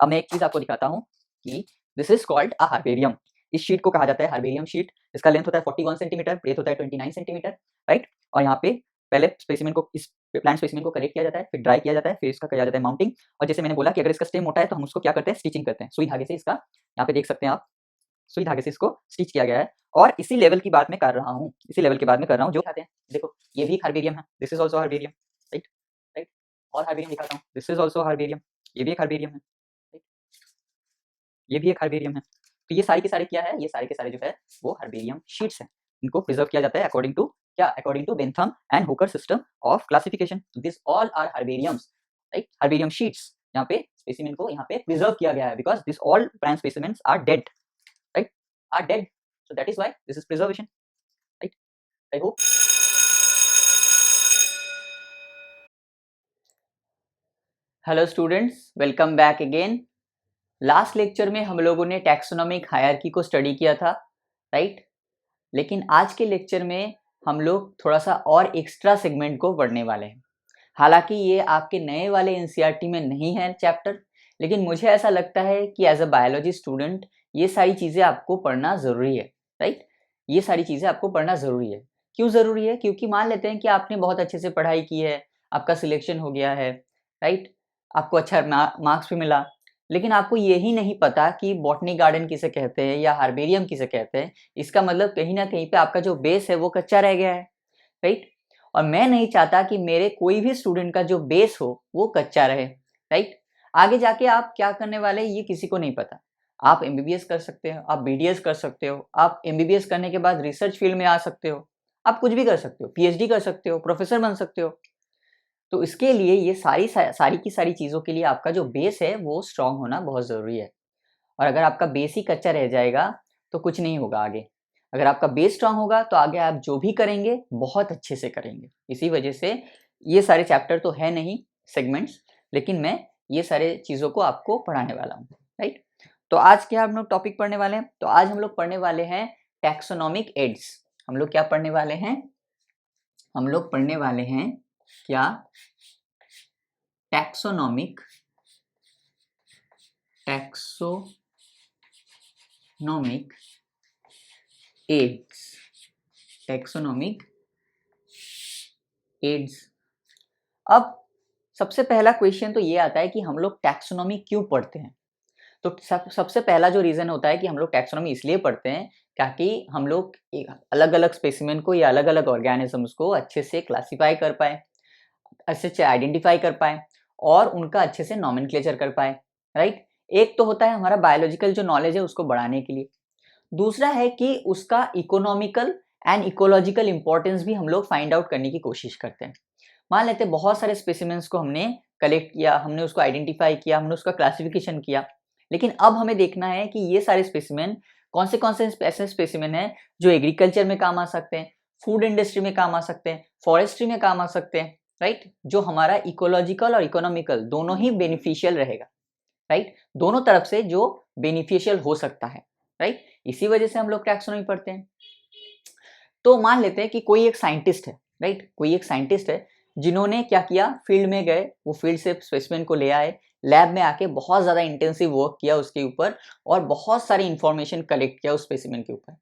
अब मैं एक चीज आपको दिखाता हूँ कि this is called a herbarium. इस शीट को कहा जाता है हर्बेरियम शीट। इसका लेंथ होता है 41 सेंटीमीटर, ब्रेथ होता है 29 सेंटीमीटर, राइट। और यहाँ पे पहले स्पेसिमेन को, इस प्लांट स्पेसिमेन को कलेक्ट किया जाता है, फिर ड्राई किया जाता है, फिर इसका किया जाता है माउंटिंग। और जैसे मैंने बोला कि अगर इसका स्टेम मोटा है तो हम उसको क्या करते हैं, स्टिचिंग करते हैं सुई धागे से। इसका यहाँ पे देख सकते हैं आप, सुई धागे से इसको स्टिच किया गया है। और इसी लेवल की बात मैं कर रहा हूँ, इसी लेवल की बात मैं कर रहा हूँ जो दिखाते हैं। देखो ये भी हर्बेरियम है, this is also herbarium, right right. और हर्बेरियम दिखाता हूँ, दिस इज ऑल्सो हर्बेरियम, ये भी एक हर्बेरियम है, ये भी एक हर्बेरियम है। तो ये सारे के सारे क्या है, ये सारे के सारे जो है वो हर्बेरियम शीट्स हैं। इनको प्रिजर्व किया जाता है अकॉर्डिंग टू क्या, according to Bentham and Hooker system of classification. This all are herbariums, right, herbarium sheets. यहाँ पे स्पेसिमेन को यहाँ पे प्रिजर्व किया गया है because this all plant specimens are dead, right, are dead, so that is why this is preservation, right? I hope। Hello students, welcome back again. Last lecture में हम लोगों ने टैक्सोनॉमिक हायरार्की को स्टडी किया था, राइट। लेकिन आज के लेक्चर में हम लोग थोड़ा सा और एक्स्ट्रा सेगमेंट को पढ़ने वाले हैं। हालांकि ये आपके नए वाले एनसीईआरटी में नहीं है चैप्टर, लेकिन मुझे ऐसा लगता है कि एज अ बायोलॉजी स्टूडेंट ये सारी चीज़ें आपको पढ़ना ज़रूरी है, राइट। ये सारी चीज़ें आपको पढ़ना ज़रूरी है। क्यों ज़रूरी है? क्योंकि मान लेते हैं कि आपने बहुत अच्छे से पढ़ाई की है, आपका सिलेक्शन हो गया है, राइट, आपको अच्छा मार्क्स भी मिला, लेकिन आपको यही नहीं पता कि बॉटनी गार्डन किसे कहते हैं या हार्बेरियम किसे कहते हैं। इसका मतलब कहीं ना कहीं पे आपका जो बेस है वो कच्चा रह गया है, राइट। और मैं नहीं चाहता कि मेरे कोई भी स्टूडेंट का जो बेस हो वो कच्चा रहे, राइट। आगे जाके आप क्या करने वाले ये किसी को नहीं पता। आप एमबीबीएस कर सकते हो, आप बीडीएस कर सकते हो, आप एमबीबीएस करने के बाद रिसर्च फील्ड में आ सकते हो, आप कुछ भी कर सकते हो, पीएचडी कर सकते हो, प्रोफेसर बन सकते हो। तो इसके लिए ये सारी की सारी चीज़ों के लिए आपका जो बेस है वो स्ट्रांग होना बहुत ज़रूरी है। और अगर आपका बेस ही कच्चा रह जाएगा तो कुछ नहीं होगा आगे। अगर आपका बेस स्ट्रांग होगा तो आगे आप जो भी करेंगे बहुत अच्छे से करेंगे। इसी वजह से ये सारे चैप्टर तो है नहीं सेगमेंट्स, लेकिन मैं ये सारे चीज़ों को आपको पढ़ाने वाला हूँ, राइट। तो आज क्या हम लोग टॉपिक पढ़ने वाले हैं? तो आज हम लोग पढ़ने वाले हैं टैक्सोनॉमिक एड्स। हम लोग क्या पढ़ने वाले हैं? हम लोग पढ़ने वाले हैं क्या? Taxonomic aids, taxonomic aids. अब सबसे पहला क्वेश्चन तो ये आता है कि हम लोग टैक्सोनॉमी क्यों पढ़ते हैं? तो सबसे पहला जो रीज़न होता है कि हम लोग टैक्सोनॉमी इसलिए पढ़ते हैं ताकि हम लोग अलग-अलग स्पेसिमेन को या अलग-अलग ऑर्गेनिजम्स को अच्छे से क्लासिफाई कर पाएँ, अच्छे से आइडेंटिफाई कर पाएँ और उनका अच्छे से नोमेनक्लेचर कर पाएँ, राइट? एक तो होता है हमारा बायोलॉजिकल जो नॉलेज है उसको बढ़ाने के लिए। दूसरा है कि उसका इकोनॉमिकल एंड इकोलॉजिकल इंपॉर्टेंस भी हम लोग फाइंड आउट करने की कोशिश करते हैं। मान लेते हैं बहुत सारे स्पेसिमेंस को हमने कलेक्ट किया, हमने उसको आइडेंटिफाई किया, हमने उसका क्लासिफिकेशन किया, लेकिन अब हमें देखना है कि ये सारे स्पेसिमेन कौन से ऐसे स्पेसिमेन हैं जो एग्रीकल्चर में काम आ सकते हैं, फूड इंडस्ट्री में काम आ सकते हैं, फॉरेस्ट्री में काम आ सकते हैं, राइट, जो हमारा इकोलॉजिकल और इकोनॉमिकल दोनों ही बेनिफिशियल रहेगा, राइट, दोनों तरफ से जो बेनिफिशियल हो सकता है, राइट। इसी वजह से हम लोग टैक्सोनॉमी पढ़ते हैं। तो मान लेते हैं कि कोई एक साइंटिस्ट है, राइट, कोई एक साइंटिस्ट है जिन्होंने क्या किया, फील्ड में गए, वो फील्ड से स्पेसिमेन को ले आए, लैब में आके बहुत ज़्यादा इंटेंसिव वर्क किया उसके ऊपर और बहुत सारी इंफॉर्मेशन कलेक्ट किया उस स्पेसिमेन के ऊपर।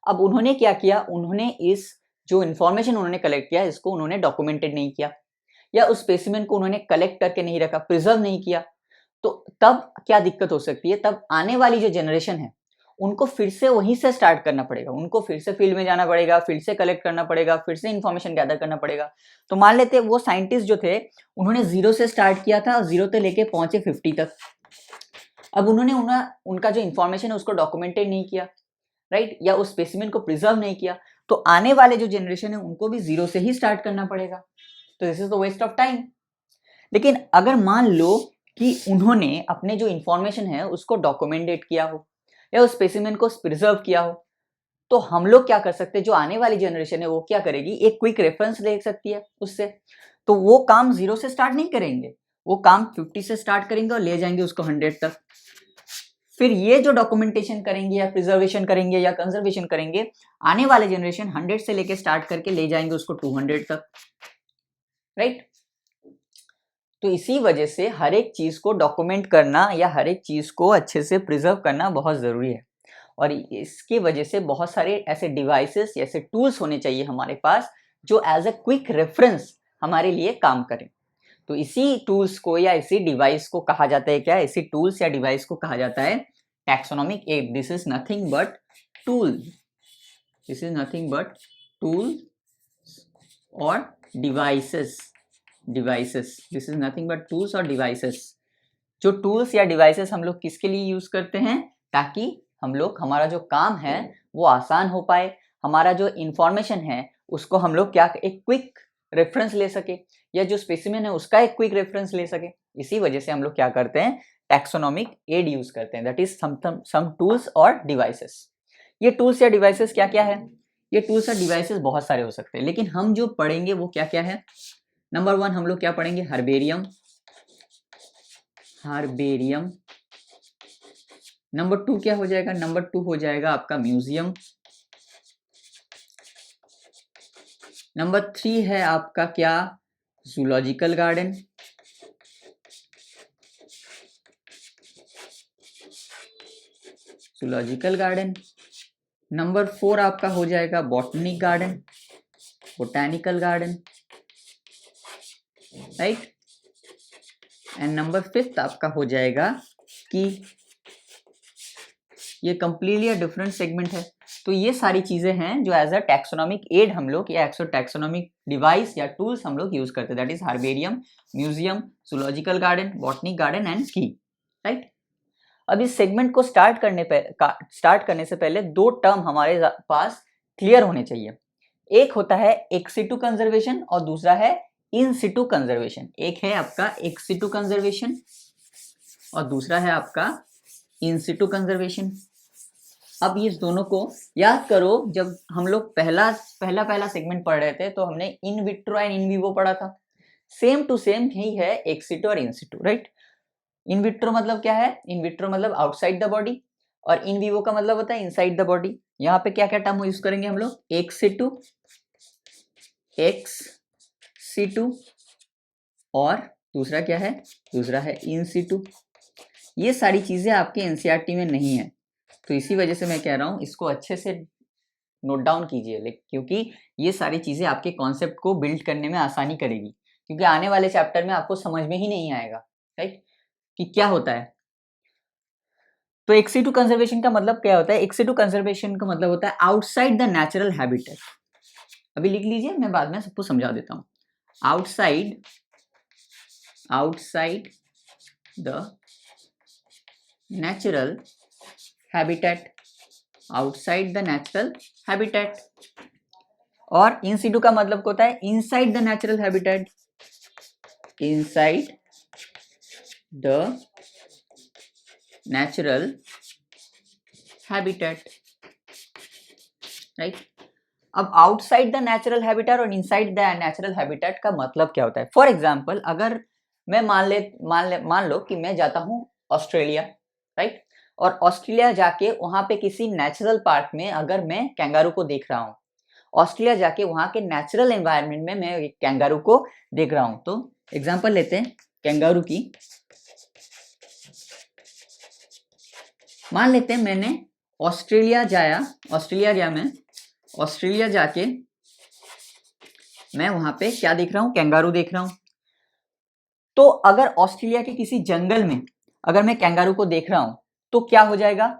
अब उन्होंने क्या किया, उन्होंने इस जो इंफॉर्मेशन उन्होंने कलेक्ट किया इसको उन्होंने डॉक्यूमेंटेड नहीं किया या उस स्पेसिमेन को उन्होंने कलेक्ट करके नहीं रखा, प्रिजर्व नहीं किया। तो तब क्या दिक्कत हो सकती है, तब आने वाली जो जनरेशन है उनको फिर से वहीं से स्टार्ट करना पड़ेगा, उनको फिर से फील्ड में जाना पड़ेगा, फिर से कलेक्ट करना पड़ेगा, फिर से इंफॉर्मेशन गैदर करना पड़ेगा। तो मान लेते हैं वो साइंटिस्ट जो थे उन्होंने 0 से स्टार्ट किया था और 0 से लेके पहुंचे 50 तक। अब उन्होंने उनका जो इंफॉर्मेशन है उसको डॉक्यूमेंटेड नहीं किया, राइट, या उस स्पेसिमेन को प्रिजर्व नहीं किया, तो आने वाले जो जनरेशन है उनको भी 0 से ही स्टार्ट करना पड़ेगा। तो this is the waste of time. लेकिन अगर मान लो कि उन्होंने अपने जो इंफॉर्मेशन है उसको डॉक्यूमेंटेड किया हो या उस स्पेसिमेन को प्रिजर्व किया हो, तो हम लोग क्या कर सकते हैं, जो आने वाली जनरेशन है वो क्या करेगी, एक क्विक रेफरेंस ले सकती है उससे। तो वो काम 0 से स्टार्ट नहीं करेंगे, वो काम 50 से स्टार्ट करेंगे और ले जाएंगे उसको 100 तक। फिर ये जो डॉक्यूमेंटेशन करेंगे या प्रिजर्वेशन करेंगे या कंजर्वेशन करेंगे, आने वाले जनरेशन 100 से लेके स्टार्ट करके ले जाएंगे उसको 200 तक, राइट। तो इसी वजह से हर एक चीज़ को डॉक्यूमेंट करना या हर एक चीज़ को अच्छे से प्रिजर्व करना बहुत ज़रूरी है। और इसकी वजह से बहुत सारे ऐसे डिवाइसेस, ऐसे टूल्स होने चाहिए हमारे पास जो एज अ क्विक रेफरेंस हमारे लिए काम करें। तो इसी टूल्स को या इसी डिवाइस को कहा जाता है क्या? इसी टूल्स या डिवाइस को कहा जाता है taxonomic aid. This is nothing but tool, this is nothing but tool और devices, this is nothing but tools और डिवाइसेस। जो टूल्स या डिवाइसेस हम लोग किसके लिए यूज करते हैं? ताकि हम लोग, हमारा जो काम है वो आसान हो पाए, हमारा जो इंफॉर्मेशन है उसको हम लोग क्या, एक क्विक रेफरेंस ले सके, या जो स्पेसिमेन है उसका एक क्विक रेफरेंस ले सके। इसी वजह से हम लोग क्या करते हैं? टैक्सोनॉमिक एड यूज करते हैं, दैट इज सम टूल्स और डिवाइसेस। ये टूल्स या डिवाइसेस क्या क्या है? ये टूल्स और डिवाइसेस बहुत सारे हो सकते हैं, लेकिन हम जो पढ़ेंगे वो क्या क्या है? नंबर 1 हम लोग क्या पढ़ेंगे? Herbarium, herbarium. नंबर 2 क्या हो जाएगा? नंबर 2 हो जाएगा आपका म्यूजियम। नंबर 3 है आपका क्या? Zoological garden. Zoological garden. Number 4 आपका हो जाएगा botanic garden, botanical garden, right. And number 5 आपका हो जाएगा कि ये कंप्लीटली डिफरेंट सेगमेंट है। तो ये सारी चीजें हैं जो एज अ टैक्सोनॉमिक एड हम लोग या टैक्सोनॉमिक डिवाइस या टूल्स हम लोग यूज करते हैं, that is herbarium, museum, zoological garden, botanic garden and की, राइट। अब इस सेगमेंट को स्टार्ट करने से पहले 2 टर्म हमारे पास क्लियर होने चाहिए। एक होता है एक्सिटू कंजर्वेशन और दूसरा है इन सिटू कंजर्वेशन। एक है आपका एक्सिटू कंजर्वेशन और दूसरा है आपका इन सिटू कंजर्वेशन। अब इस दोनों को याद करो, जब हम लोग पहला सेगमेंट पढ़ रहे थे तो हमने in vitro and in vivo पढ़ा था। सेम टू सेम ही है एक्सिटू और इन सिटू, राइट। इन विट्रो मतलब क्या है? इन विट्रो मतलब आउटसाइड द बॉडी और इन विवो का मतलब होता है इनसाइड द बॉडी। यहाँ पे क्या क्या टर्म यूज करेंगे हम लोग? एक्स सिटू और दूसरा क्या है? दूसरा है इन सिटू। ये सारी चीजें आपके एनसीईआरटी में नहीं है, तो इसी वजह से मैं कह रहा हूँ इसको अच्छे से नोट डाउन कीजिए, क्योंकि ये सारी चीजें आपके कॉन्सेप्ट को बिल्ड करने में आसानी करेगी, क्योंकि आने वाले चैप्टर में आपको समझ में ही नहीं आएगा, राइट, कि क्या होता है। तो एक्सिटू कंजर्वेशन का मतलब क्या होता है? एक्सिटू कंजर्वेशन का मतलब होता है आउटसाइड द नेचुरल हैबिटेट। अभी लिख लीजिए, मैं बाद में सबको समझा देता हूँ। Outside the natural habitat, outside the natural habitat. और इन सिटू का मतलब होता है inside the natural habitat, inside the natural habitat, right. अब आउटसाइड द नेचुरल हैबिटेट और इनसाइड द नेचुरल हैबिटेट का मतलब क्या होता है? फॉर एग्जाम्पल, अगर मैं मान लो कि मैं जाता हूँ ऑस्ट्रेलिया, राइट, और ऑस्ट्रेलिया जाके वहां पे किसी नेचुरल पार्क में अगर मैं कैंगारू को देख रहा हूँ, ऑस्ट्रेलिया जाके वहां के नेचुरल एनवायरनमेंट में मैं कैंगारू को देख रहा हूँ, तो एग्जांपल लेते हैं कैंगारू की। मान लेते हैं मैंने ऑस्ट्रेलिया गया, मैं ऑस्ट्रेलिया जाके मैं वहां पे क्या देख रहा हूँ? कैंगारू देख रहा हूँ। तो अगर ऑस्ट्रेलिया के किसी जंगल में अगर मैं कैंगारू को देख रहा हूं तो क्या हो जाएगा?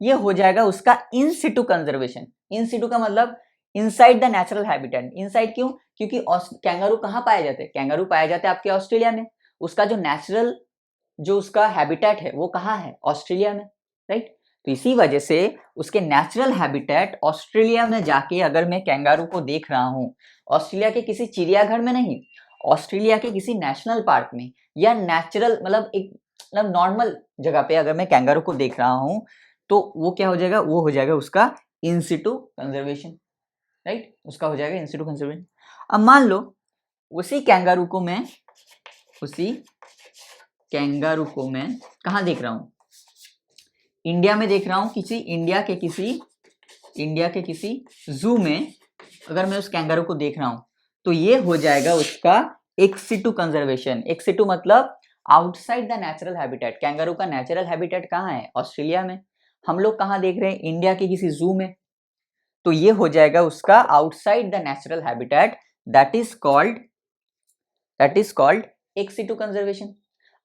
ये हो जाएगा उसका इन सिटू कंजर्वेशन। इन सिटू का मतलब inside the natural habitat. Inside क्यों? क्योंकि कैंगारू कहाँ पाए जाते हैं? कैंगारू पाए जाते हैं आपके ऑस्ट्रेलिया में। उसका जो नेचुरल जो उसका हैबिटेट है वो कहाँ है? ऑस्ट्रेलिया में, राइट। तो इसी वजह से उसके नेचुरल हैबिटेट ऑस्ट्रेलिया में जाके अगर मैं कैंगारू को देख रहा हूँ, ऑस्ट्रेलिया के किसी चिड़ियाघर में नहीं, ऑस्ट्रेलिया के किसी नेशनल पार्क में या नेचुरल मतलब एक मतलब नॉर्मल जगह पे अगर मैं कैंगारू को देख रहा हूं, तो वो क्या हो जाएगा? वो हो जाएगा उसका इन सिटू कंजर्वेशन, राइट। उसका हो जाएगा इन सिटू कंजर्वेशन। अब मान लो उसी कैंगारू को मैं कहाँ देख रहा हूं? इंडिया में देख रहा हूं, इंडिया के किसी जू में अगर मैं उस कैंगारू को देख रहा हूं, तो ये हो जाएगा उसका एक्सिटू कंजर्वेशन। एक्सिटू मतलब outside the natural habitat. Kangaroo का नेचुरल हैबिटेट कहाँ है? ऑस्ट्रेलिया में। हम लोग कहाँ देख रहे हैं? इंडिया के किसी जू में। तो ये हो जाएगा उसका outside the natural habitat, that is called ex situ conservation.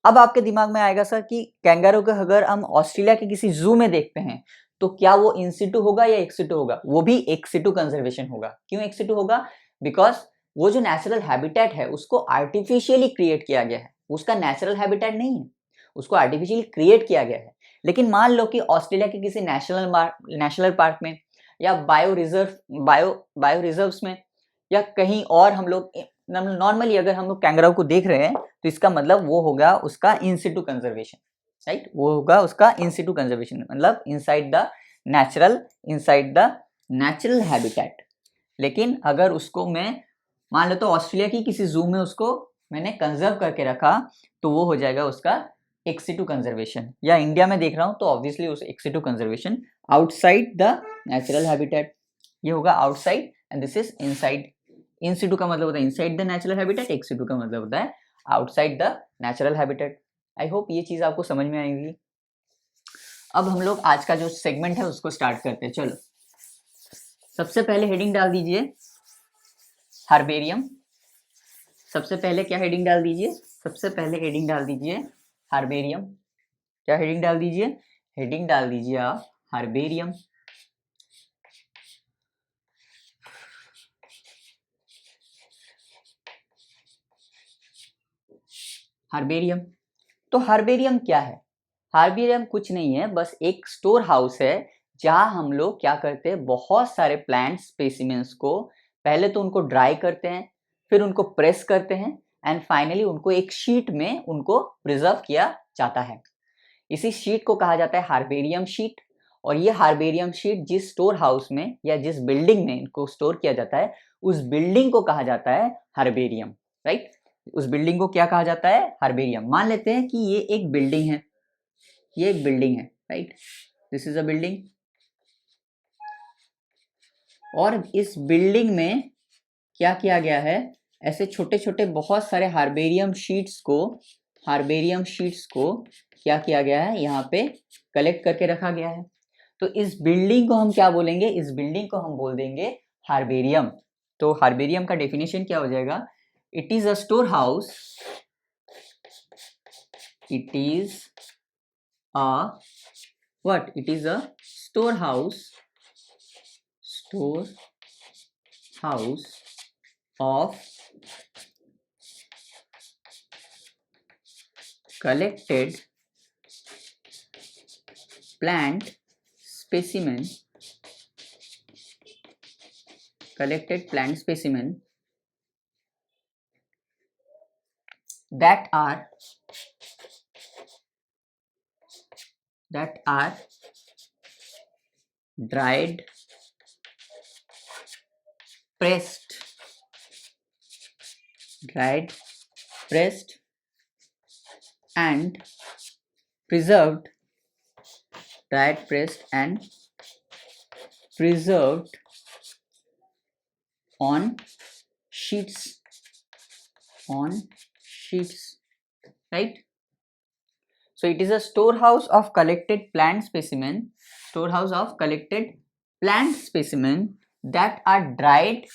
अब आपके दिमाग में आएगा सर कि कैंगरू को अगर हम ऑस्ट्रेलिया के किसी जू में देखते हैं तो क्या वो इन सिटू होगा या एक्सिटू होगा? वो भी एक्सिटू कंजर्वेशन होगा। क्यों एक्सिटू होगा? बिकॉज वो जो नेचुरल हैबिटेट है उसको आर्टिफिशियली क्रिएट किया गया है, उसका नेचुरल हैबिटेट नहीं है, उसको आर्टिफिशियली क्रिएट किया गया है। लेकिन मान लो कि ऑस्ट्रेलिया के किसी नेशनल पार्क में या बायो रिजर्व्स में या कहीं और हम लोग नॉर्मली अगर हम लोग कैंगरू को देख रहे हैं तो इसका मतलब वो होगा उसका इन सिटू कंजर्वेशन, राइट? वो होगा उसका इन सिटू कंजर्वेशन, मतलब इनसाइड द नेचुरल हैबिटेट। लेकिन अगर उसको मैं मान लो तो ऑस्ट्रेलिया की किसी जू में उसको मैंने कंजर्व करके रखा तो वो हो जाएगा उसका एक्सिटू कंजर्वेशन। या इंडिया में देख रहा हूं तो ऑब्वियसली उस ex situ conservation outside the natural habitat, ये होगा outside and this is inside. इन सिटू का मतलब होता है inside the natural habitat, ex situ का मतलब होता है outside the natural habitat. I hope ये चीज आपको समझ में आएगी। अब हम लोग आज का जो सेगमेंट है उसको स्टार्ट करते हैं। चलो सबसे पहले हेडिंग डाल दीजिए हार्बेरियम। सबसे पहले क्या हेडिंग डाल दीजिए? सबसे पहले हेडिंग डाल दीजिए हार्बेरियम। क्या हेडिंग डाल दीजिए? हेडिंग डाल दीजिए आप हार्बेरियम। हार्बेरियम। तो हार्बेरियम क्या है? हार्बेरियम कुछ नहीं है, बस एक स्टोर हाउस है जहां हम लोग क्या करते हैं, बहुत सारे प्लांट स्पेसिमेंस को पहले तो उनको ड्राई करते हैं, फिर उनको प्रेस करते हैं एंड फाइनली उनको एक शीट में उनको प्रिजर्व किया जाता है। इसी शीट को कहा जाता है हार्बेरियम शीट। और ये हार्बेरियम शीट जिस स्टोर हाउस में या जिस बिल्डिंग में इनको स्टोर किया जाता है उस बिल्डिंग को कहा जाता है हार्बेरियम, राइट? उस बिल्डिंग को क्या कहा जाता है? हार्बेरियम। मान लेते हैं कि ये एक बिल्डिंग है, ये एक बिल्डिंग है, right? This is a building. और इस बिल्डिंग में क्या किया गया है? ऐसे छोटे छोटे बहुत सारे हार्बेरियम शीट्स को क्या किया गया है? यहाँ पे कलेक्ट करके रखा गया है। तो इस बिल्डिंग को हम क्या बोलेंगे? इस बिल्डिंग को हम बोल देंगे हार्बेरियम। तो हार्बेरियम का डेफिनेशन क्या हो जाएगा? It is a store house, it is a what? It is a storehouse of collected plant specimen that are dried, pressed and preserved, on sheets, right? So it is a storehouse of collected plant specimen that are dried,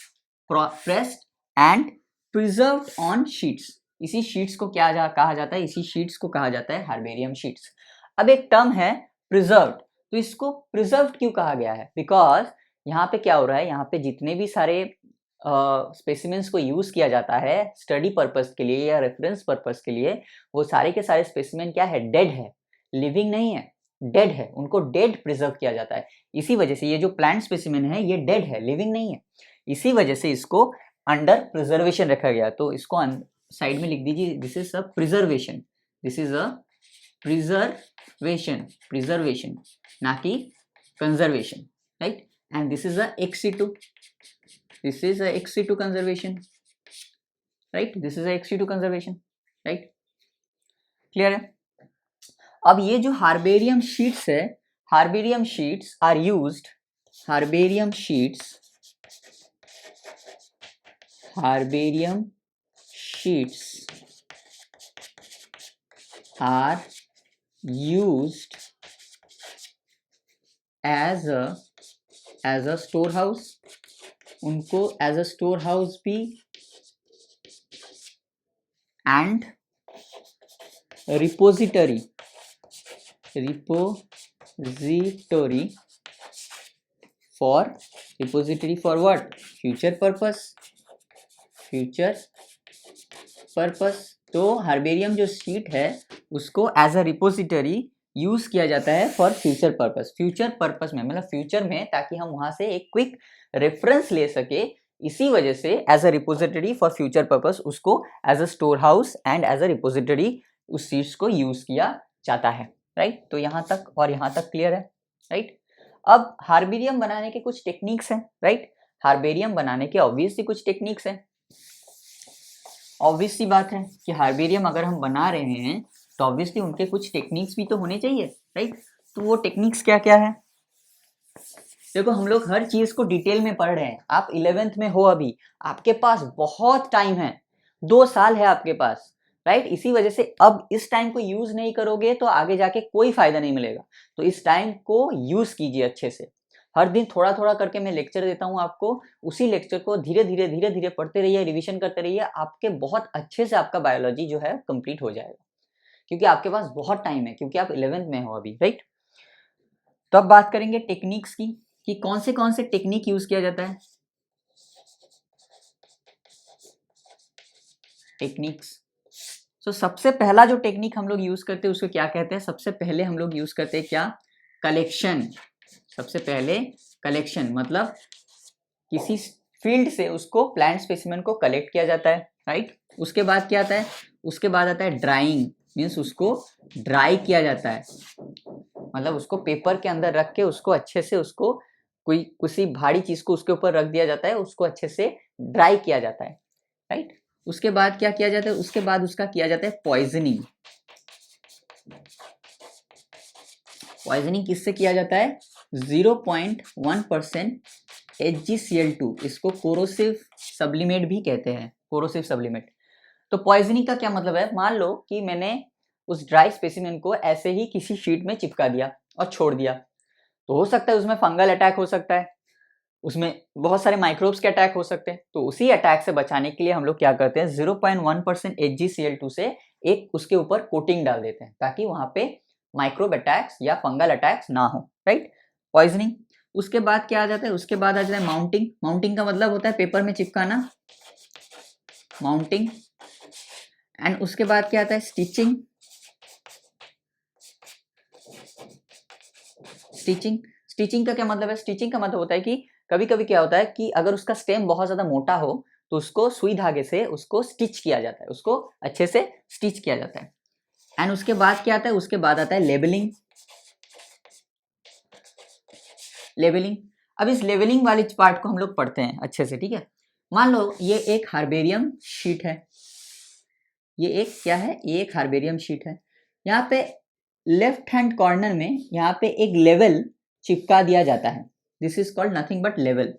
pressed and preserved on sheets. इसी sheets को क्या कहा जाता है? इसी sheets को कहा जाता है हार्बेरियम शीट्स। अब एक टर्म है प्रिजर्व्ड। तो इसको प्रिजर्व्ड क्यों कहा गया है? बिकॉज यहाँ पे क्या हो रहा है, यहाँ पे जितने भी सारे स्पेसिमेंस को यूज किया जाता है स्टडी पर्पस के लिए या रेफरेंस पर्पस के लिए, वो सारे के सारे स्पेसिमेन क्या है? डेड है, लिविंग नहीं है, डेड है। उनको डेड प्रिजर्व किया जाता है। इसी वजह से ये जो प्लांट स्पेसिमेन है ये डेड है, लिविंग नहीं है। इसी वजह से इसको अंडर प्रिजर्वेशन रखा गया। तो इसको साइड में लिख दीजिए, this is a preservation, preservation ना कि conservation, right? And this is a ex situ, this is a ex-situ conservation, right? This is a ex-situ conservation, right? Clear है? अब ये जो हार्बेरियम शीट्स है, हार्बेरियम शीट्स आर यूज्ड, हार्बेरियम sheets are used as a storehouse, उनको as a storehouse भी and repository for what? Future purpose. तो herbarium जो शीट है उसको एज अ रिपोजिटरी यूज किया जाता है फॉर फ्यूचर पर्पस में, मतलब फ्यूचर में, ताकि हम वहां से एक क्विक रेफरेंस ले सके। इसी वजह से as a repository for future purpose उसको as a storehouse and as a repository उस शीट्स को यूज किया जाता है, राइट। तो यहाँ तक और यहाँ तक क्लियर है, राइट। अब हार्बेरियम बनाने के कुछ टेक्निक्स हैं, राइट। हार्बेरियम बनाने के ऑब्वियसली कुछ टेक्निक्स हैं। ऑब्वियस सी बात है कि हार्बेरियम अगर हम बना रहे हैं तो ऑब्वियसली उनके कुछ टेक्निक्स भी तो होने चाहिए, राइट। तो वो टेक्निक्स क्या क्या है? देखो, हम लोग हर चीज को डिटेल में पढ़ रहे हैं। आप 11th में हो अभी, आपके पास बहुत टाइम है, 2 साल है आपके पास, राइट। इसी वजह से अब इस टाइम को यूज नहीं करोगे तो आगे जाके कोई फायदा नहीं मिलेगा। तो इस टाइम को यूज कीजिए अच्छे से। हर दिन थोड़ा थोड़ा करके मैं लेक्चर देता हूँ आपको, उसी लेक्चर को धीरे धीरे पढ़ते रहिए, रिवीजन करते रहिए। आपके बहुत अच्छे से आपका बायोलॉजी जो है कंप्लीट हो जाएगा, क्योंकि आपके पास बहुत टाइम है, क्योंकि आप 11th में हो अभी, राइट। तो अब बात करेंगे टेक्निक्स की, कि कौन से टेक्निक यूज किया जाता है। टेक्निक्स, तो सबसे पहला जो टेक्निक हम लोग यूज करते हैं उसको क्या कहते हैं? सबसे पहले हम लोग यूज करते हैं क्या? कलेक्शन। सबसे पहले कलेक्शन, मतलब किसी फील्ड से उसको प्लांट स्पेसिमेन को कलेक्ट किया जाता है, राइट। उसके बाद क्या आता है? उसके बाद आता है ड्राइंग, मीन्स उसको ड्राई किया जाता है, मतलब उसको पेपर के अंदर रख के उसको अच्छे से, उसको कोई किसी भारी चीज को उसके ऊपर रख दिया जाता है, उसको अच्छे से ड्राई किया जाता है, राइट। उसके बाद क्या किया जाता है? उसके बाद उसका किया जाता है पॉइजनिंग। पॉइजनिंग किससे किया जाता है? 0.1% HgCl2, इसको कोरोसिव सब्लिमेट भी कहते हैं, कोरोसिव सब्लिमेट। तो पॉइजनिंग का क्या मतलब है? मान लो कि मैंने उस ड्राई स्पेसिमेन को ऐसे ही किसी शीट में चिपका दिया और छोड़ दिया, तो हो सकता है उसमें फंगल अटैक हो सकता है, उसमें बहुत सारे माइक्रोब्स के अटैक हो सकते हैं। तो उसी अटैक से बचाने के लिए हम लोग क्या करते हैं? 0.1% HgCl2 से एक उसके ऊपर कोटिंग डाल देते हैं, ताकि वहां पे माइक्रोब अटैक्स या फंगल अटैक्स ना हो, राइट। पॉइजनिंग। उसके बाद क्या आ जाता है? उसके बाद आ जाता है माउंटिंग। माउंटिंग का मतलब होता है पेपर में चिपकाना, माउंटिंग। एंड उसके बाद क्या आता है? स्टिचिंग। स्टिचिंग का क्या मतलब है? स्टिचिंग का मतलब होता है कि कभी कभी क्या होता है कि अगर उसका स्टेम बहुत ज्यादा मोटा हो तो उसको सुई धागे से उसको स्टिच किया जाता है, उसको अच्छे से स्टिच किया जाता है। एंड उसके बाद क्या आता है? उसके बाद आता है लेबलिंग। अब इस लेबलिंग वाले पार्ट को हम लोग पढ़ते हैं अच्छे से, ठीक है। मान लो ये एक हार्बेरियम शीट है, ये एक क्या है? ये एक हार्बेरियम शीट है। यहाँ पे लेफ्ट हैंड कॉर्नर में यहाँ पे एक लेवल चिपका दिया जाता है। This is called nothing but level.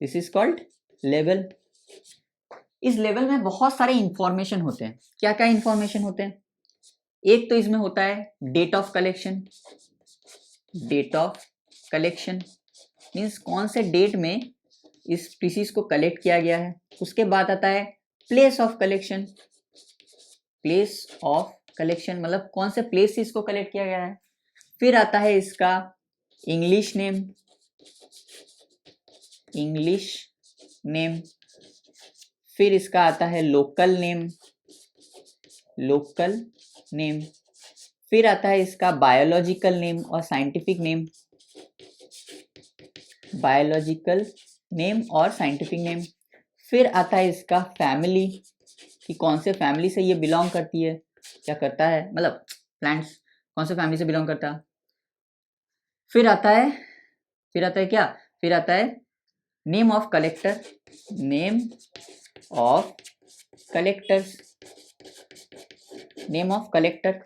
This is called level. इस लेवल में बहुत सारे इंफॉर्मेशन होते हैं। क्या क्या इंफॉर्मेशन होते हैं? एक तो इसमें होता है date of collection. Date of collection means कौन से डेट में इस स्पीसीज को कलेक्ट किया गया है। उसके बाद आता है place of collection. Place of collection मतलब कौन से प्लेस से इसको कलेक्ट किया गया है। फिर आता है इसका इंग्लिश नेम। English name. फिर इसका आता है लोकल नेम। Local name. फिर आता है इसका बायोलॉजिकल नेम और साइंटिफिक नेम। बायोलॉजिकल नेम और साइंटिफिक नेम। फिर आता है इसका फैमिली, कि कौन से फैमिली से ये बिलोंग करती है, क्या करता है, मतलब प्लांट्स कौन से फैमिली से बिलोंग करता है। फिर आता है क्या? फिर आता है name of collector. Name of collectors. Name of collector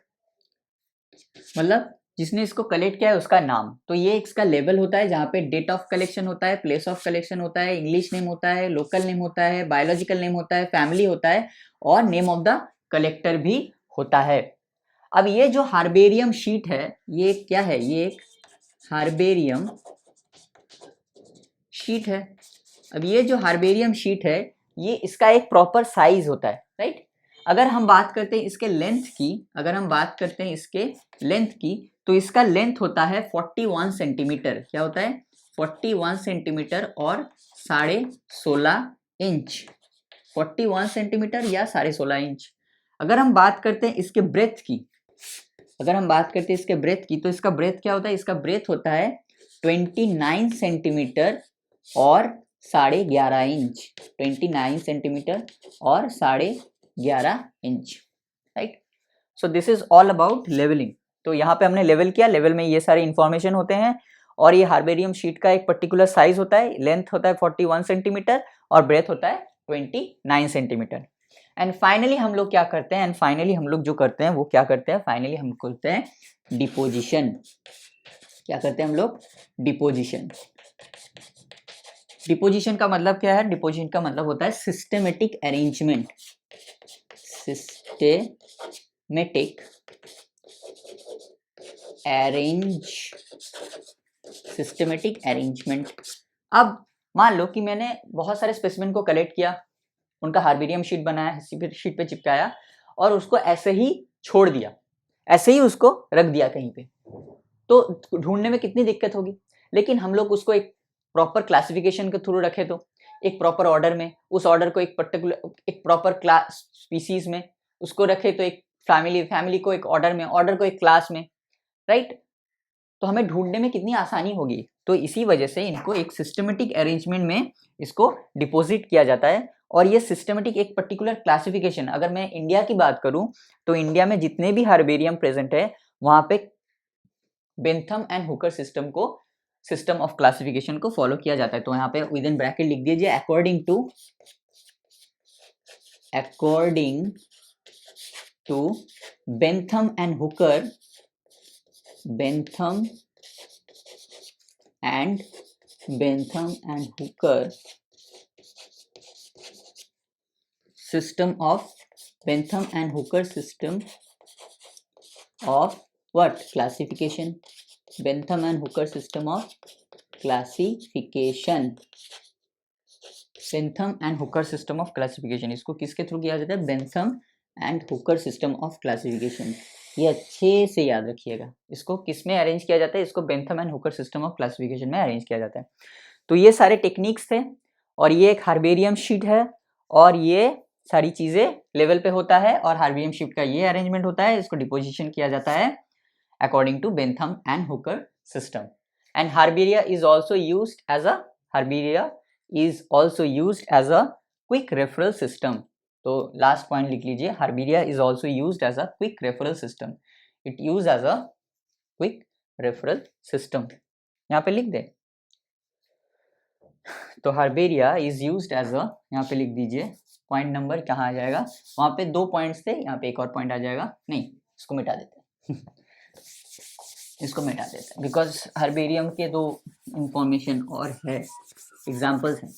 मतलब जिसने इसको कलेक्ट किया है उसका नाम। तो ये इसका लेवल होता है जहाँ पे डेट ऑफ कलेक्शन होता है, प्लेस ऑफ कलेक्शन होता है, इंग्लिश नेम होता है, लोकल नेम होता है, बायोलॉजिकल नेम होता है, फैमिली होता है और नेम ऑफ द कलेक्टर भी होता है। अब ये जो हार्बेरियम शीट है ये क्या है, ये एक हार्बेरियम शीट है। अब ये जो हार्बेरियम शीट है ये इसका एक प्रॉपर साइज होता है, राइट। अगर हम बात करते हैं इसके लेंथ की, अगर हम बात करते हैं इसके लेंथ की, तो इसका लेंथ होता है 41 सेंटीमीटर। क्या होता है? 41 सेंटीमीटर और 16.5 इंच। 41 सेंटीमीटर या 16.5 इंच। अगर हम बात करते हैं इसके ब्रेथ की, अगर हम बात करते हैं इसके ब्रेथ की, तो इसका ब्रेथ क्या होता है? इसका ब्रेथ होता है 29 सेंटीमीटर और 11.5 इंच। 29 सेंटीमीटर और 11.5 inch, right. So this is all about labelling. तो यहाँ पे हमने लेवल किया, लेवल में ये सारे इंफॉर्मेशन होते हैं और ये हार्बेरियम शीट का एक पर्टिकुलर साइज होता है, लेंथ होता है 41 सेंटीमीटर और ब्रेथ होता है 29 सेंटीमीटर। एंड फाइनली हम लोग क्या करते हैं, वो क्या करते हैं, फाइनली हम करते हैं डिपोजिशन। क्या करते हैं हम लोग? डिपोजिशन। डिपोजिशन का मतलब क्या है? डिपोजिशन का मतलब होता है सिस्टेमेटिक अरेंजमेंट। Systematic arrangement. अब मान लो कि मैंने बहुत सारे स्पेसिमेन को कलेक्ट किया, उनका हार्बेरियम शीट बनाया, शीट पे चिपकाया और उसको ऐसे ही छोड़ दिया, ऐसे ही उसको रख दिया कहीं पे, तो ढूंढने में कितनी दिक्कत होगी। लेकिन हम लोग उसको एक प्रॉपर क्लासिफिकेशन के थ्रू रखे, तो एक प्रॉपर ऑर्डर में, उस ऑर्डर को एक पर्टिकुलर एक प्रॉपर क्लास स्पीसीज में उसको रखे, तो एक फैमिली को एक ऑर्डर में, ऑर्डर को एक क्लास में, राइट। तो हमें ढूंढने में कितनी आसानी होगी। तो इसी वजह से इनको एक सिस्टमेटिक अरेंजमेंट में इसको डिपॉजिट किया जाता है। और ये सिस्टमेटिक एक पर्टिकुलर क्लासिफिकेशन, अगर मैं इंडिया की बात करूं तो इंडिया में जितने भी हार्बेरियम प्रेजेंट है वहां पे Bentham and Hooker system of classification को फॉलो किया जाता है। तो यहाँ पे विद इन ब्रैकेट लिख दीजिए according to Bentham and Hooker system of Bentham and Hooker system of what? Classification. Bentham and Hooker system of classification. Bentham and Hooker system of classification. इसको किसके थ्रू किया जाता है? Bentham and Hooker system of classification. ये अच्छे से याद रखिएगा। इसको किस में अरेंज किया जाता है? इसको Bentham and Hooker system of classification में अरेंज किया जाता है। तो ये सारे टेक्निक्स थे और ये एक हार्बेरियम शीट है और ये सारी चीजें लेवल पे होता है और हार्बेरियम शीट का ये अरेंजमेंट होता है। इसको डिपोजिशन किया जाता है according to Bentham and Hooker system. And herbaria is also used as a quick referral system. तो लास्ट पॉइंट लिख लीजिए, herbaria is also used as a quick referral system. It use as a quick referral system, यहाँ पे लिख दे। तो herbaria is used as a, यहाँ पे लिख दीजिए पॉइंट नंबर कहाँ आ जाएगा, वहां पे 2 पॉइंट्स थे, यहाँ पे एक और पॉइंट आ जाएगा। नहीं, इसको मिटा देते हैं इसको मिटा देते हैं बिकॉज हार्बेरियम के 2 इंफॉर्मेशन और है, एग्जाम्पल्स हैं।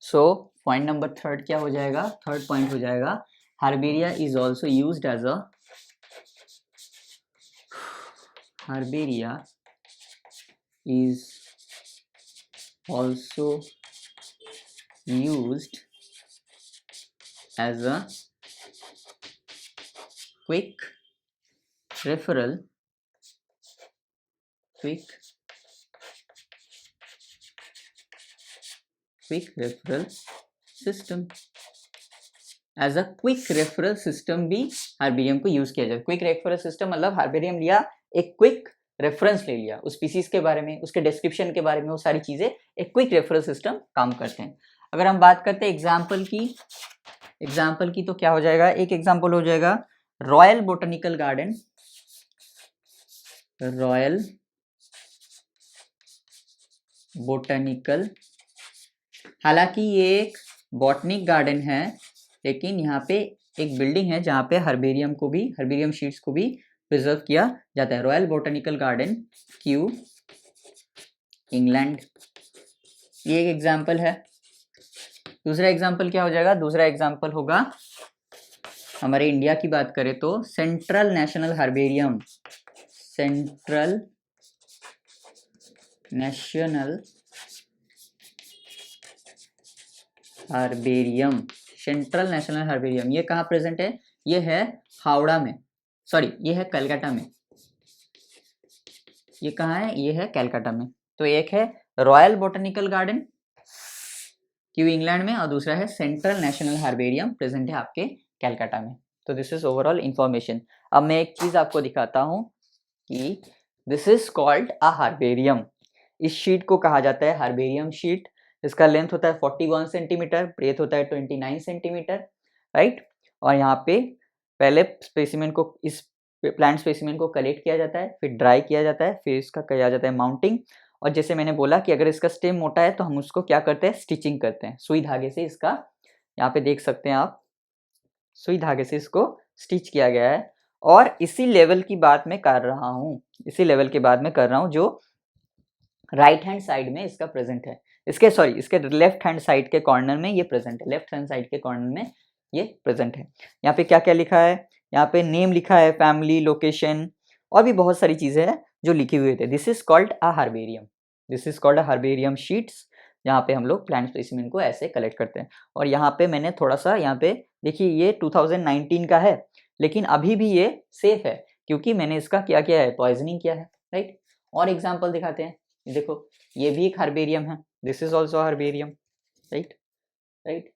सो पॉइंट नंबर 3 क्या हो जाएगा? 3rd पॉइंट हो जाएगा herbaria is also used as a Herbaria is also used as a quick referral system। As a quick referral system भी हार्बेरियम को यूज किया जाए। क्विक रेफरल सिस्टम मतलब हार्बेरियम लिया, एक क्विक रेफरेंस ले लिया, उस स्पीसीज के बारे में, उसके डिस्क्रिप्शन के बारे में, वो सारी चीजें एक क्विक रेफरल सिस्टम काम करते हैं। अगर हम बात करते हैं एग्जाम्पल की तो क्या हो जाएगा? एक एग्जाम्पल हो जाएगा royal botanical garden. Royal botanical, हालांकि ये एक बॉटनिक गार्डन है, लेकिन यहाँ पे एक बिल्डिंग है जहाँ पे हर्बेरियम शीट्स को भी प्रिजर्व किया जाता है। Royal botanical garden Q England, ये एक एग्जाम्पल है। दूसरा एग्जाम्पल क्या हो जाएगा? दूसरा एग्जाम्पल होगा, हमारे इंडिया की बात करें तो central national herbarium, central national herbarium, central national herbarium, ये कहाँ प्रेजेंट है? ये है हावड़ा में, सॉरी ये है कलकत्ता में। ये कहाँ है? ये है कलकत्ता में। तो एक है royal botanical garden Q England में, और दूसरा है सेंट्रल नेशनल हार्बेरियम प्रेजेंट है आपके कलकत्ता में। तो दिस इज ओवरऑल इंफॉर्मेशन। अब मैं एक चीज आपको दिखाता हूँ कि this is called a herbarium. इस शीट को कहा जाता है हार्बेरियम शीट। इसका लेंथ होता है 41 सेंटीमीटर, ब्रेथ होता है 29 सेंटीमीटर, राइट। और यहाँ पे पहले स्पेसिमेन को, इस प्लांट स्पेसिमेन को कलेक्ट किया जाता है, फिर ड्राई किया जाता है, फिर इसका किया जाता है माउंटिंग। और जैसे मैंने बोला कि अगर इसका स्टेम मोटा है तो हम उसको क्या करते हैं? स्टिचिंग करते हैं सुई धागे से। इसका यहाँ पे देख सकते हैं आप, सुई धागे से इसको स्टिच किया गया है। और इसी लेवल की बात मैं कर रहा हूँ, इसी लेवल के बाद में कर रहा हूँ जो राइट हैंड साइड में इसका प्रेजेंट है। इसके लेफ्ट हैंड साइड के कॉर्नर में ये प्रेजेंट है, लेफ्ट हैंड साइड के कॉर्नर में ये प्रेजेंट है। यहाँ पे क्या क्या लिखा है? यहाँ पे नेम लिखा है, फैमिली, लोकेशन, और भी बहुत सारी चीजें हैं जो लिखी हुई थे। This is called a herbarium, this is called a herbarium sheets, जहाँ पे हम लोग प्लांट स्पेसिमेन को ऐसे कलेक्ट करते हैं। और यहाँ पे मैंने थोड़ा सा, यहाँ पे देखिए ये 2019 का है, लेकिन अभी भी ये सेफ है क्योंकि मैंने इसका क्या किया है? पॉइजनिंग किया है, राइट। और एग्जाम्पल दिखाते हैं, देखो ये भी एक हार्बेरियम है, this is also herbarium, right right.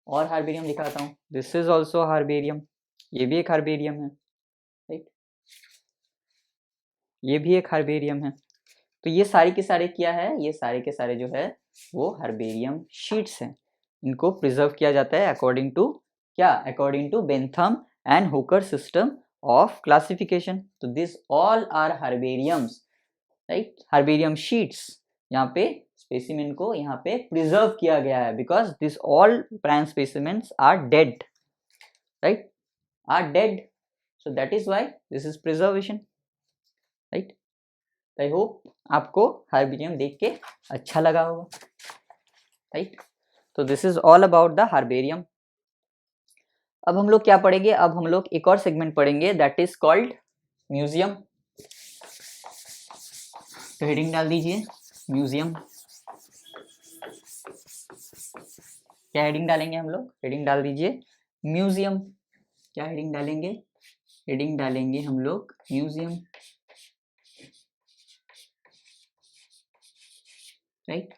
और हार्बेरियम दिखाता हूँ, दिस इज ऑल्सो हार्बेरियम, ये भी एक हार्बेरियम है, राइट, ये भी एक हार्बेरियम है। तो ये सारे के सारे क्या है? ये सारे के सारे जो है वो हार्बेरियम शीट्स हैं। इनको प्रिजर्व किया जाता है अकॉर्डिंग टू क्या? According to Bentham and Hooker system of classification. तो this all are herbariums, right, herbarium sheets. यहाँ पे स्पेसिमेन को यहाँ पे प्रिजर्व किया गया है because this all plant specimens are dead, right, are dead, so that is why this is preservation, right. I hope आपको हार्बेरियम देख के अच्छा लगा होगा, राइट। तो this is all about the herbarium. अब हम लोग क्या पढ़ेंगे? अब हम लोग एक और सेगमेंट पढ़ेंगे दैट इज कॉल्ड म्यूजियम। तो हेडिंग डाल दीजिए म्यूजियम। क्या हेडिंग डालेंगे हम लोग? हेडिंग डाल दीजिए म्यूजियम। क्या हेडिंग डालेंगे? हेडिंग डालेंगे हम लोग म्यूजियम, राइट।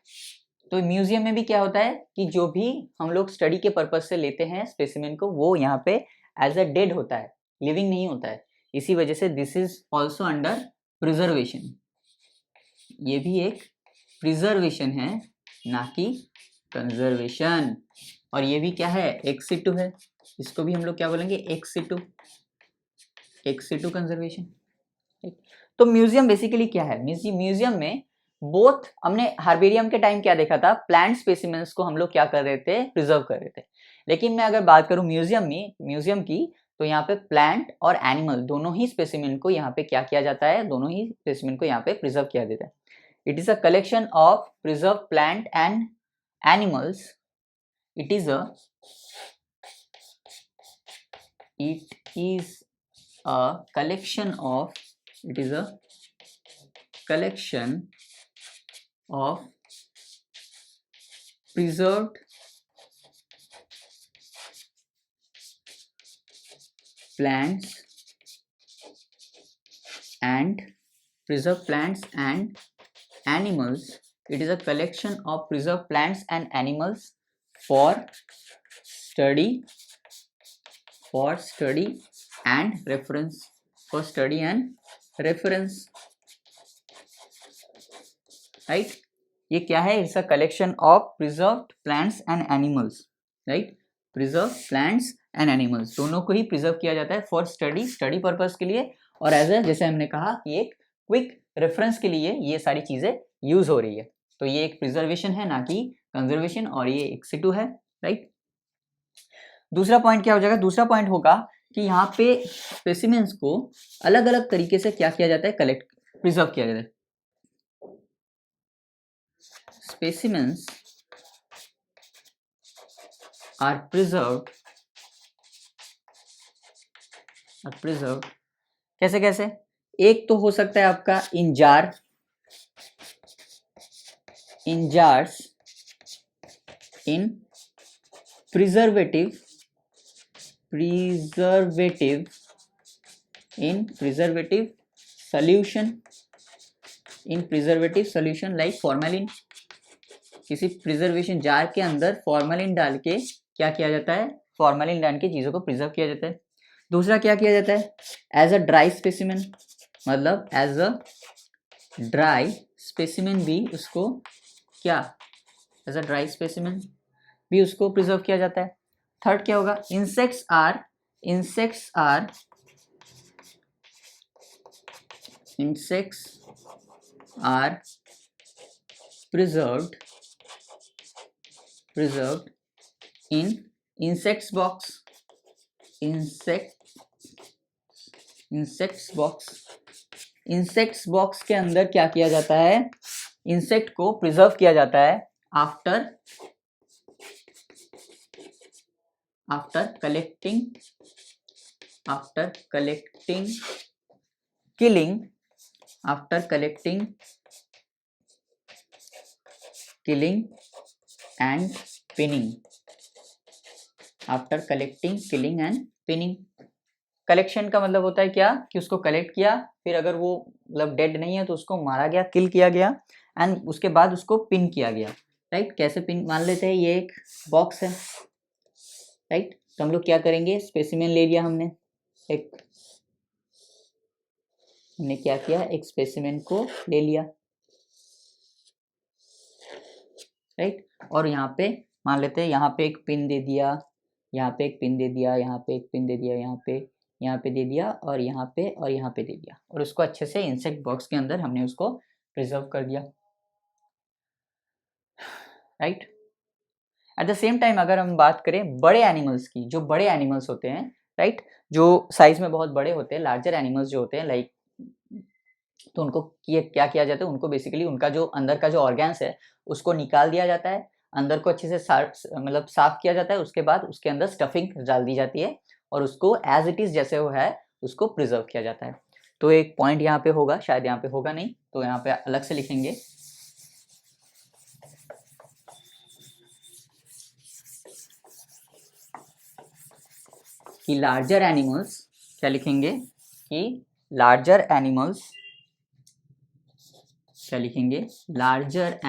तो म्यूजियम में भी क्या होता है कि जो भी हम लोग स्टडी के पर्पज से लेते हैं स्पेसिमेन को, वो यहाँ पे एज अ डेड होता है, लिविंग नहीं होता है। इसी वजह से this is also under preservation. ये भी एक प्रिजर्वेशन है, ना कि कंजर्वेशन। और ये भी क्या है? एक्सिटू है। इसको भी हम लोग क्या बोलेंगे? Ex situ, ex situ conservation. तो म्यूजियम बेसिकली क्या है? म्यूजियम में बोथ, हमने हार्बेरियम के टाइम क्या देखा था? प्लांट स्पेसिमेंस को हम लोग क्या कर रहे थे? प्रिजर्व कर रहे थे। लेकिन मैं अगर बात करूं म्यूजियम की, तो यहाँ पे प्लांट और एनिमल दोनों ही स्पेसिमेन को यहाँ पे क्या किया जाता है? दोनों ही स्पेसिमेन को यहाँ पे प्रिजर्व किया जाता है। It is a collection of preserve plant and animals. It is a collection of, it is a collection of preserved plants and animals. It is a collection of preserved plants and animals for study and reference, for study and reference, right. ये क्या है? It's a collection of preserved plants and animals, right. Preserve plants and animals दोनों को ही preserve किया जाता है for study purpose के लिए, और एज ए, जैसे हमने कहा कि एक क्विक रेफरेंस के लिए ये सारी चीजें यूज हो रही है। तो ये एक प्रिजर्वेशन है, ना कि कंजर्वेशन, और ये एक्सिटू है, राइट। दूसरा पॉइंट क्या हो जाएगा, दूसरा पॉइंट होगा कि यहाँ पे स्पेसिमेंस को अलग अलग तरीके से क्या किया जाता है, कलेक्ट प्रिजर्व किया जाता है। स्पेसिमेंस आर प्रिजर्व्ड कैसे कैसे, एक तो हो सकता है आपका इन जार्स इन प्रिजर्वेटिव सॉल्यूशन लाइक फॉर्मेलिन। किसी प्रिजर्वेशन जार के अंदर फॉर्मेलिन डाल के क्या किया जाता है, फॉर्मेलिन डाल के चीजों को प्रिजर्व किया जाता है। दूसरा क्या किया जाता है, एज अ ड्राई स्पेसिमेन, मतलब एज अ ड्राई स्पेसिमेन भी उसको क्या, एज अ ड्राई स्पेसिमेन भी उसको प्रिजर्व किया जाता है। थर्ड क्या होगा, insects are preserved in insects box के अंदर क्या किया जाता है, इंसेक्ट को प्रिजर्व किया जाता है after collecting killing and pinning। Collection का मतलब होता है क्या, कि उसको कलेक्ट किया, फिर अगर वो मतलब डेड नहीं है तो उसको मारा गया, किल किया गया, एंड उसके बाद उसको पिन किया गया। राइट, कैसे पिन, मान लेते हैं ये एक बॉक्स है, राइट, तो हम लोग क्या करेंगे, स्पेसिमेन ले लिया हमने क्या किया, एक स्पेसिमेन को ले लिया, राइट, और यहाँ पे मान लेते हैं यहाँ पे एक पिन दे दिया, यहाँ पे एक पिन दे दिया, यहाँ पे एक पिन दे दिया, यहाँ पे दे दिया, और यहाँ पे दे दिया, और उसको अच्छे से इंसेक्ट बॉक्स के अंदर हमने उसको प्रिजर्व कर दिया, right. At the same time अगर हम बात करें बड़े एनिमल्स की, जो बड़े एनिमल्स होते हैं, राइट, जो साइज में बहुत बड़े होते हैं, लार्जर एनिमल्स जो होते हैं, लाइक, तो उनको क्या किया जाता है, उनको बेसिकली उनका जो अंदर का जो ऑर्गन्स है उसको निकाल दिया जाता है, अंदर को अच्छे से मतलब साफ किया जाता है, उसके बाद उसके अंदर स्टफिंग डाल दी जाती है, और उसको एज इट इज जैसे वो है उसको प्रिजर्व किया जाता है। तो एक पॉइंट यहाँ पे होगा, शायद यहाँ पे होगा नहीं, तो यहाँ पे अलग से लिखेंगे कि लार्जर एनिमल्स, क्या लिखेंगे कि लार्जर एनिमल्स, क्या लिखेंगे, larger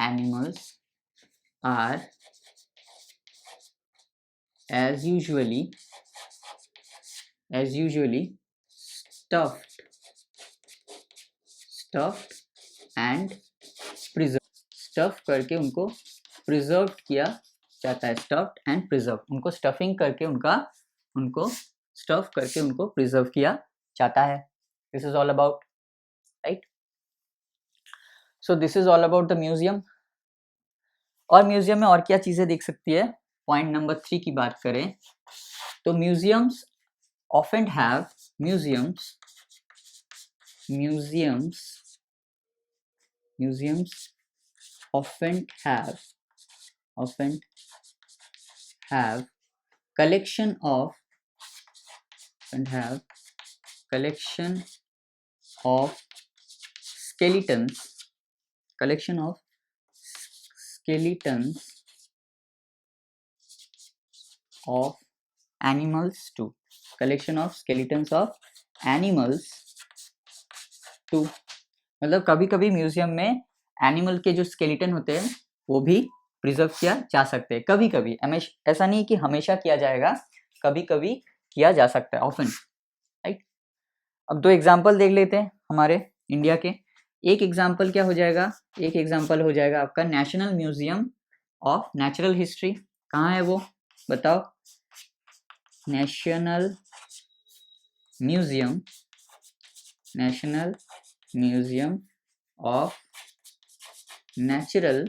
animals are as usually stuffed and preserved। Stuff करके उनको प्रिजर्व किया जाता है, स्टफ्ड एंड प्रिजर्व, उनको स्टफिंग करके उनको स्टफ करके उनको प्रिजर्व किया जाता है। This is all about, right. So this is all about the museum. और म्यूजियम में और क्या चीजें देख सकती है, पॉइंट नंबर 3 की बात करें तो museums often have often have collection of skeletons of animals too, मतलब कभी कभी म्यूजियम में एनिमल के जो स्केलेटन होते हैं वो भी प्रिजर्व किया जा सकते हैं, कभी कभी, ऐसा नहीं कि हमेशा किया जाएगा, कभी कभी किया जा सकता है, ऑफन, राइट। अब 2 एग्जाम्पल देख लेते हैं हमारे इंडिया के। एक एग्जाम्पल क्या हो जाएगा, एक एग्जाम्पल हो जाएगा आपका national museum of natural history. कहाँ है वो, बताओ, national museum of natural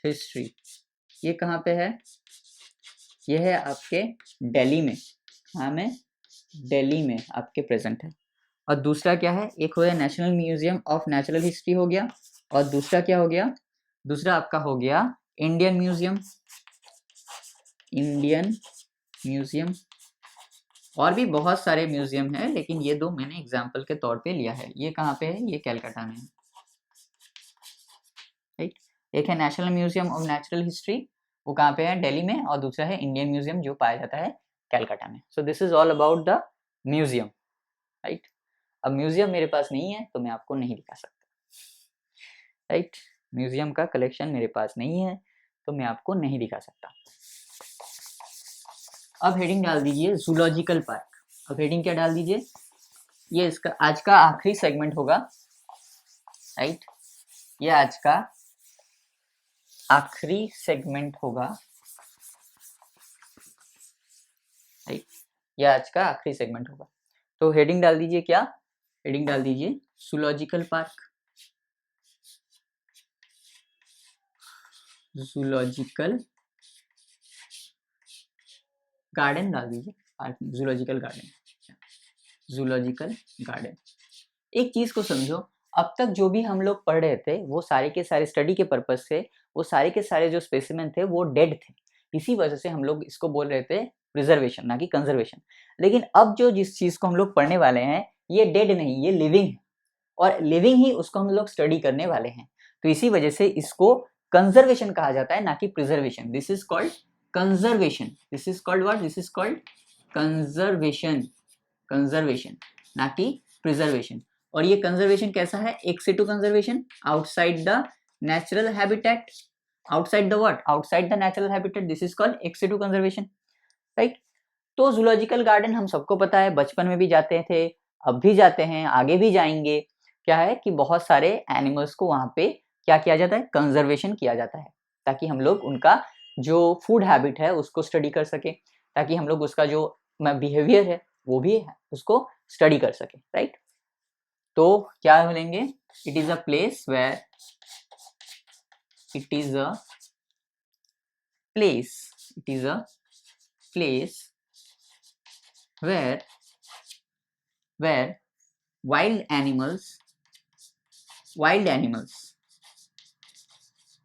history, ये कहाँ पे है? ये है आपके दिल्ली में, हाँ में दिल्ली में आपके प्रेजेंट है। और दूसरा क्या है? एक हो गया national museum of natural history हो गया, और दूसरा क्या हो गया? दूसरा आपका हो गया इंडियन म्यूजियम। और भी बहुत सारे म्यूजियम है, लेकिन ये दो मैंने एग्जाम्पल के तौर पे लिया है। ये कहाँ पे है? ये कलकत्ता में है, राइट। एक है national museum of natural history, वो कहाँ पे है? दिल्ली में। और दूसरा है इंडियन म्यूजियम, जो पाया जाता है कलकत्ता में। सो this is all about the museum, right. अब म्यूजियम मेरे पास नहीं है तो मैं आपको नहीं दिखा सकता, राइट। म्यूजियम का कलेक्शन मेरे पास नहीं है तो मैं आपको नहीं दिखा सकता। अब हेडिंग डाल दीजिए जूलॉजिकल पार्क। अब हेडिंग क्या डाल दीजिए? ये इसका आज का आखिरी सेगमेंट होगा, राइट। ये आज का आखिरी सेगमेंट होगा, राइट। ये आज का आखिरी सेगमेंट होगा। तो हेडिंग डाल दीजिए क्या? हेडिंग डाल दीजिए जूलॉजिकल पार्क। जूलॉजिकल गार्डन डाल दीजिए, पार्क में जूलॉजिकल गार्डन, जूलॉजिकल गार्डन। एक चीज को समझो, अब तक जो भी हम लोग पढ़ रहे थे वो सारे के सारे स्टडी के पर्पज से, वो सारे के सारे जो स्पेसिमेन थे वो डेड थे। इसी वजह से हम लोग इसको बोल रहे थे प्रिजर्वेशन, ना कि कंजर्वेशन। लेकिन अब जो जिस चीज को हम लोग पढ़ने वाले हैं, ये डेड नहीं, ये लिविंग है, और लिविंग ही उसको हम लोग स्टडी करने वाले हैं। तो इसी वजह से इसको कंजर्वेशन कहा जाता है, ना कि preservation. This is called conservation. This is called what? This is called conservation. Conservation, ना कि प्रिजर्वेशन। और ये कंजर्वेशन कैसा है? एक Situ conservation, outside the natural habitat. Outside the what? Outside the natural habitat, this is called एक Situ conservation, right. तो zoological garden हम सबको पता है, बचपन में भी जाते थे, अब भी जाते हैं, आगे भी जाएंगे। क्या है कि बहुत सारे एनिमल्स को वहां पे क्या किया जाता है? कंजर्वेशन किया जाता है, ताकि हम लोग उनका जो फूड हैबिट है उसको स्टडी कर सके, ताकि हम लोग उसका जो बिहेवियर है वो भी उसको स्टडी कर सके, राइट। तो क्या बोलेंगे? It is a place where, it is a place, it is a place where wild animals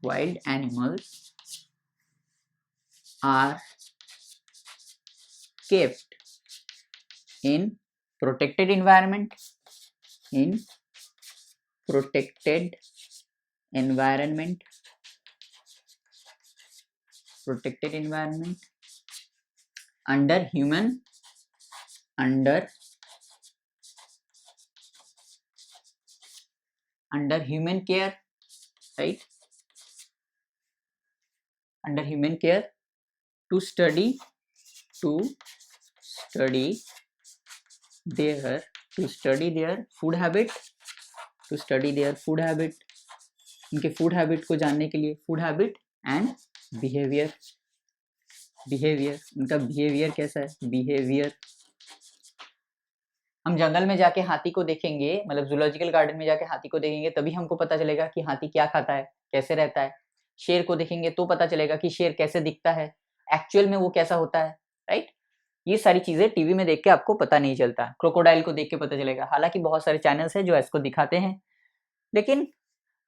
wild animals are kept in protected environment, in protected environment under human care, right, under human care, to study their food habit, उनके food habit को जानने के लिए, food habit and behaviour, उनका behaviour कैसा है? Behaviour. हम जंगल में जाके हाथी को देखेंगे, मतलब जूलॉजिकल गार्डन में जाके हाथी को देखेंगे, तभी हमको पता चलेगा कि हाथी क्या खाता है, कैसे रहता है। शेर को देखेंगे तो पता चलेगा कि शेर कैसे दिखता है, एक्चुअल में वो कैसा होता है, राइट। ये सारी चीजें टीवी में देख के आपको पता नहीं चलता। क्रोकोडाइल को देख के पता चलेगा, हालांकि बहुत सारे चैनल्स हैं जो इसको दिखाते हैं, लेकिन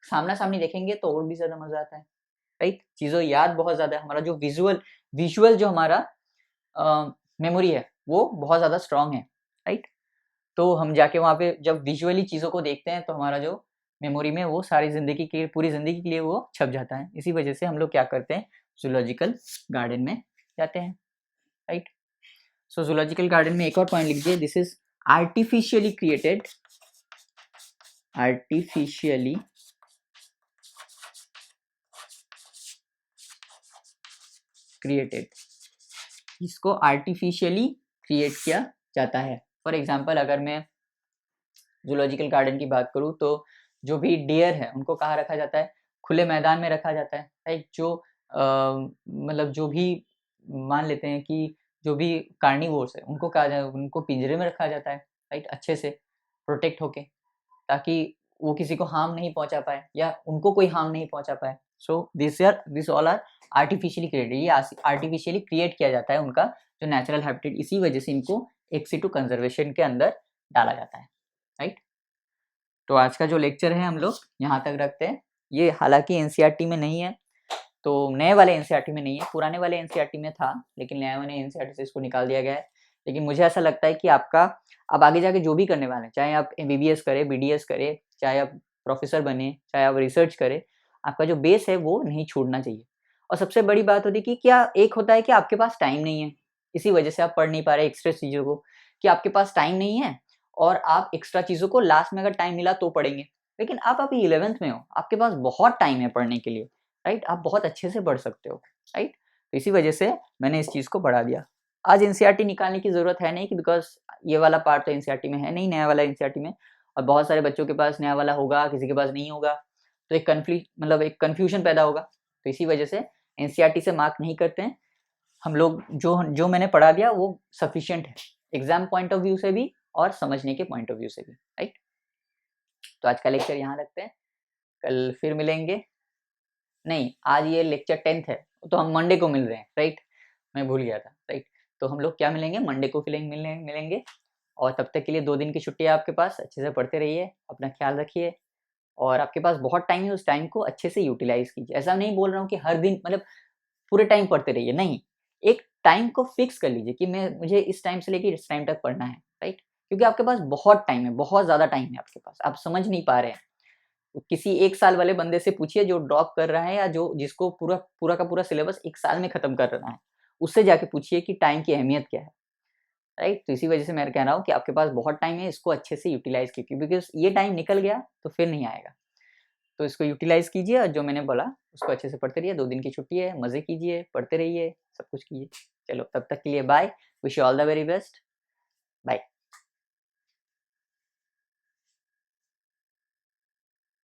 सामना सामनी देखेंगे तो और भी ज्यादा मजा आता है, राइट। चीजों याद बहुत ज्यादा है, हमारा जो विजुअल जो हमारा मेमोरी है वो बहुत ज्यादा स्ट्रांग है, राइट। तो हम जाके वहाँ पे जब विजुअली चीज़ों को देखते हैं तो हमारा जो मेमोरी में वो सारी ज़िंदगी की, पूरी ज़िंदगी के लिए वो छप जाता है। इसी वजह से हम लोग क्या करते हैं? जूलॉजिकल गार्डन में जाते हैं, राइट। सो जूलॉजिकल गार्डन में एक और पॉइंट लिख दीजिए, दिस इज आर्टिफिशियली क्रिएटेड, इसको आर्टिफिशियली क्रिएट किया जाता है। फॉर एग्जाम्पल, अगर मैं जूलॉजिकल गार्डन की बात करूँ तो जो भी डियर है उनको कहाँ रखा जाता है? खुले मैदान में रखा जाता है, राइट। जो मतलब जो भी मान लेते हैं कि जो भी कार्निवोर्स है उनको कहा जाए, उनको पिंजरे में रखा जाता है, राइट, अच्छे से प्रोटेक्ट होके। ताकि वो किसी को हार्म नहीं पहुंचा पाए या उनको कोई हार्म नहीं पहुंचा पाए। So this all are artificially created, ये आर्टिफिशियली क्रिएट किया जाता है उनका जो नेचुरल हैबिटेट, इसी वजह से इनको एक सिटू कंजर्वेशन के अंदर डाला जाता है, राइट। तो आज का जो लेक्चर है हम लोग यहाँ तक रखते हैं। ये हालांकि एनसीईआरटी में नहीं है, तो नए वाले एनसीईआरटी में नहीं है, पुराने वाले एनसीईआरटी में था, लेकिन नए वाले एनसीईआरटी से इसको निकाल दिया गया है। लेकिन मुझे ऐसा लगता है कि आपका अब आगे जाके जो भी करने वाले हैं, चाहे आप एमबीबीएस करें, बीडीएस करें, चाहे आप प्रोफेसर बने, चाहे आप रिसर्च करें, आपका जो बेस है वो नहीं छोड़ना चाहिए। और सबसे बड़ी बात होती है कि क्या एक होता है कि आपके पास टाइम नहीं है, इसी वजह से आप पढ़ नहीं पा रहे एक्स्ट्रा चीज़ों को, कि आपके पास टाइम नहीं है और आप एक्स्ट्रा चीज़ों को लास्ट में अगर टाइम मिला तो पढ़ेंगे। लेकिन आप अभी 11th में हो, आपके पास बहुत टाइम है पढ़ने के लिए, राइट। आप बहुत अच्छे से पढ़ सकते हो, राइट। तो इसी वजह से मैंने इस चीज़ को बढ़ा दिया। आज एनसीईआरटी निकालने की ज़रूरत है नहीं, कि बिकॉज़ ये वाला पार्ट तो एनसीईआरटी में है नहीं, नया वाला एनसीईआरटी में, और बहुत सारे बच्चों के पास नया वाला होगा, किसी के पास नहीं होगा, तो एक एक कन्फ्यूजन पैदा होगा। तो इसी वजह से एनसीईआरटी से मार्क नहीं करते हैं हम लोग। जो जो मैंने पढ़ा दिया वो सफिशिएंट है, एग्जाम पॉइंट ऑफ व्यू से भी और समझने के पॉइंट ऑफ व्यू से भी, राइट। तो आज का लेक्चर यहाँ रखते हैं, कल फिर मिलेंगे। नहीं, आज ये लेक्चर 10th है, तो हम मंडे को मिल रहे हैं, राइट। मैं भूल गया था, राइट। तो हम लोग क्या मिलेंगे, मंडे को मिलेंगे। और तब तक के लिए 2 दिन की छुट्टी है आपके पास, अच्छे से पढ़ते रहिए, अपना ख्याल रखिए, और आपके पास बहुत टाइम है, उस टाइम को अच्छे से यूटिलाइज कीजिए। ऐसा नहीं बोल रहा हूँ कि हर दिन मतलब पूरे टाइम पढ़ते रहिए, नहीं, एक टाइम को फिक्स कर लीजिए कि मुझे इस टाइम से लेके इस टाइम तक पढ़ना है, राइट। क्योंकि आपके पास बहुत टाइम है, बहुत ज़्यादा टाइम है आपके पास, आप समझ नहीं पा रहे हैं। किसी 1 साल वाले बंदे से पूछिए जो ड्रॉप कर रहा है, या जो जिसको पूरा का पूरा सिलेबस 1 साल में खत्म कर रहा है, उससे जाके पूछिए कि टाइम की अहमियत क्या है, राइट। तो इसी वजह से मैं कह रहा हूँ कि आपके पास बहुत टाइम है, इसको अच्छे से यूटिलाइज कीजिए, बिकॉज़ ये टाइम निकल गया तो फिर नहीं आएगा। तो इसको यूटिलाइज कीजिए, और जो मैंने बोला उसको अच्छे से पढ़ते रहिए। 2 दिन की छुट्टी है, मज़े कीजिए, पढ़ते रहिए, सब कुछ कीजिए। चलो तब तक के लिए bye, wish you all the very best, bye.